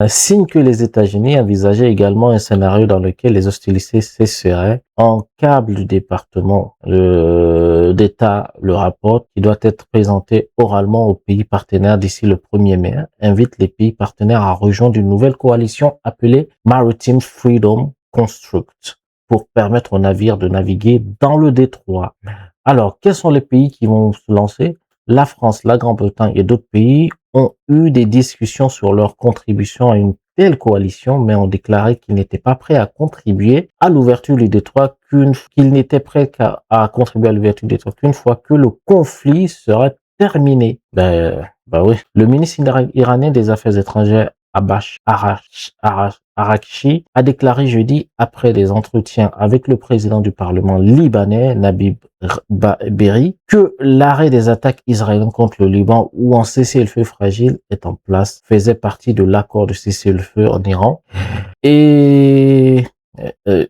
signe que les États-Unis envisageaient également un scénario dans lequel les hostilités cesseraient. En câble du département d'État le rapporte, qui doit être présenté oralement aux pays partenaires d'ici le 1er mai, invite les pays partenaires à rejoindre une nouvelle coalition appelée Maritime Freedom Construct pour permettre aux navires de naviguer dans le détroit. Alors, quels sont les pays qui vont se lancer? La France, la Grande-Bretagne et d'autres pays ont eu des discussions sur leur contribution à une telle coalition, mais ont déclaré qu'ils n'étaient pas prêts à contribuer à l'ouverture du détroit qu'ils n'étaient prêts à contribuer à l'ouverture du détroit qu'une fois que le conflit serait terminé. Ben oui. Le ministre iranien des Affaires étrangères Abbas Araghchi a déclaré jeudi, après des entretiens avec le président du Parlement libanais, Nabih Berri, que l'arrêt des attaques israéliennes contre le Liban ou un cessez-le-feu fragile est en place, faisait partie de l'accord de cessez-le-feu en Iran et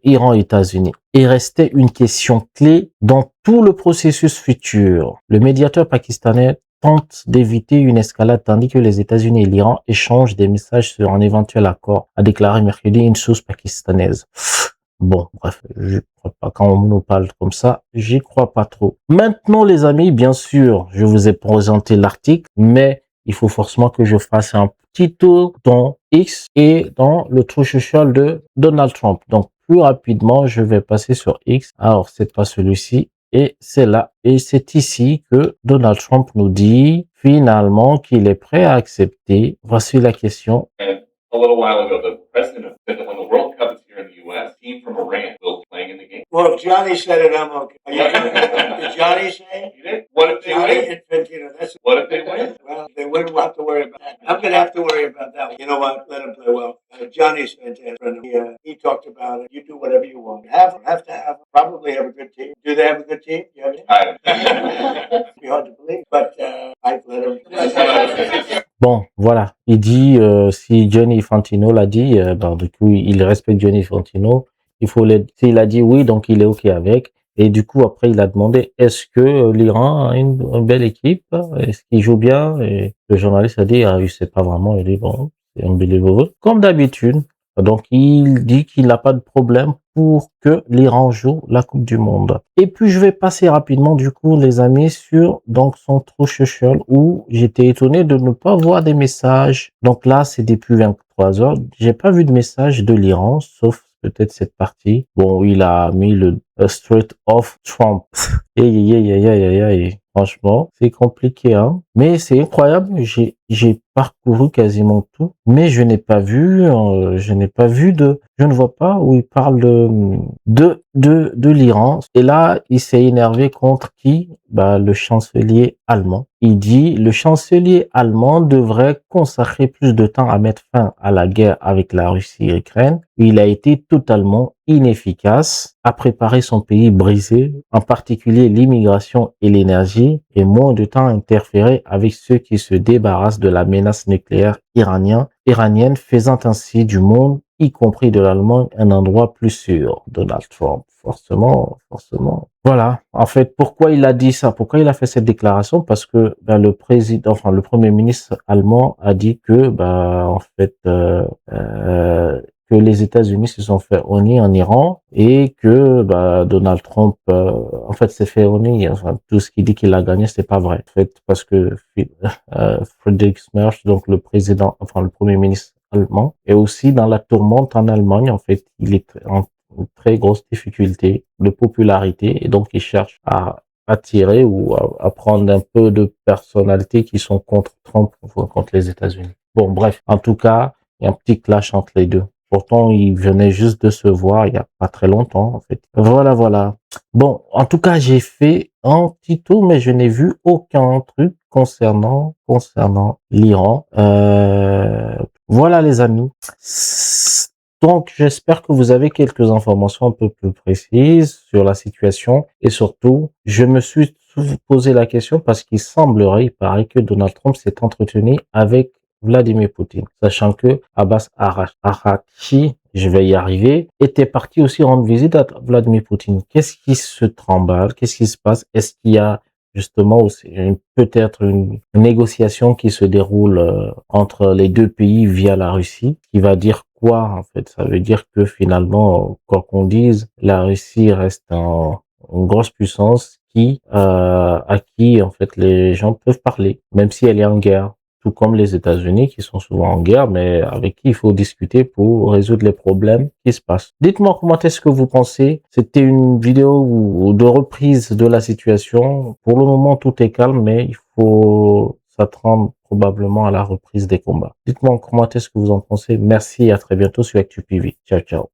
Iran-États-Unis. Il restait une question clé dans tout le processus futur. Le médiateur pakistanais tente d'éviter une escalade tandis que les États-Unis et l'Iran échangent des messages sur un éventuel accord, a déclaré mercredi une source pakistanaise. Bon, bref, je crois pas. Quand on nous parle comme ça, j'y crois pas trop. Maintenant, les amis, bien sûr, je vous ai présenté l'article, mais il faut forcément que je fasse un petit tour dans X et dans le trou social de Donald Trump. Donc, plus rapidement, je vais passer sur X. Alors, c'est pas celui-ci. Et c'est là, et c'est ici que Donald Trump nous dit finalement qu'il est prêt à accepter. Voici la question. A little while ago, the president said that when the World Cup is here in the U.S., a team from Iran will be playing in the game. Well, if Johnny said it, I'm okay. Did Johnny say it? He did. What if they win? What if they win? Well, they wouldn't have to worry about that. I'm going to have to worry about that one. You know what? Let him play well. Johnny's fantastic. He talked about it. You do whatever you want. Probably have a good team. Do they have a good team? You have It'd be hard to believe, but I'd let him. Bon, voilà. Il dit, si Gianni Infantino l'a dit, du coup, il respecte Gianni Infantino. S'il a dit oui, donc il est OK avec. Et du coup, après, il a demandé, est-ce que l'Iran a une belle équipe? Est-ce qu'il joue bien? Et le journaliste a dit, il sait pas vraiment. Il dit, bon, c'est unbelievable. Comme d'habitude. Donc, il dit qu'il n'a pas de problème pour que l'Iran joue la Coupe du Monde. Et puis, je vais passer rapidement, du coup, les amis, sur donc son trou social où j'étais étonné de ne pas voir des messages. Donc là, c'est depuis 23 heures. J'ai pas vu de message de l'Iran, sauf peut-être cette partie. Bon, il a mis le Strait of Trump. Franchement, c'est compliqué, hein. Mais c'est incroyable. J'ai parcouru quasiment tout, mais je n'ai pas vu je ne vois pas où il parle de l'Iran. Et là, il s'est énervé contre qui? Le chancelier allemand. Il dit, le chancelier allemand devrait consacrer plus de temps à mettre fin à la guerre avec la Russie et l'Ukraine. Il a été totalement inefficace à préparer son pays brisé, en particulier l'immigration et l'énergie, et moins de temps à interférer avec ceux qui se débarrassent de la menace nucléaire iranienne, faisant ainsi du monde, y compris de l'Allemagne, un endroit plus sûr. Donald Trump, forcément. Voilà. En fait, pourquoi il a dit ça? Pourquoi il a fait cette déclaration? Parce que le premier ministre allemand a dit que, que les États-Unis se sont fait honir en Iran et que Donald Trump s'est fait honir. Enfin, tout ce qu'il dit qu'il a gagné, c'est pas vrai. En fait, parce que Friedrich Merz, donc le premier ministre allemand, est aussi dans la tourmente en Allemagne. En fait, il est en très grosse difficulté de popularité et donc il cherche à attirer ou à prendre un peu de personnalités qui sont contre Trump ou contre les États-Unis. Bon, bref, en tout cas, il y a un petit clash entre les deux. Pourtant, ils venaient juste de se voir il y a pas très longtemps, en fait. Voilà. Bon, en tout cas, j'ai fait un petit tour, mais je n'ai vu aucun truc concernant l'Iran. Voilà, les amis. Donc, j'espère que vous avez quelques informations un peu plus précises sur la situation. Et surtout, je me suis posé la question parce il paraît que Donald Trump s'est entretenu avec Vladimir Poutine, sachant que Abbas Araghchi, je vais y arriver, était parti aussi rendre visite à Vladimir Poutine. Qu'est-ce qui se trimballe? Qu'est-ce qui se passe? Est-ce qu'il y a justement, où c'est peut-être une négociation qui se déroule entre les deux pays via la Russie, qui va dire quoi, en fait? Ça veut dire que finalement, quoi qu'on dise, la Russie reste une grosse puissance à qui, en fait, les gens peuvent parler, même si elle est en guerre. Tout comme les États-Unis qui sont souvent en guerre, mais avec qui il faut discuter pour résoudre les problèmes qui se passent. Dites-moi comment est-ce que vous pensez. C'était une vidéo de reprise de la situation. Pour le moment, tout est calme, mais il faut s'attendre probablement à la reprise des combats. Dites-moi comment est-ce que vous en pensez. Merci et à très bientôt sur ActuPV. Ciao, ciao.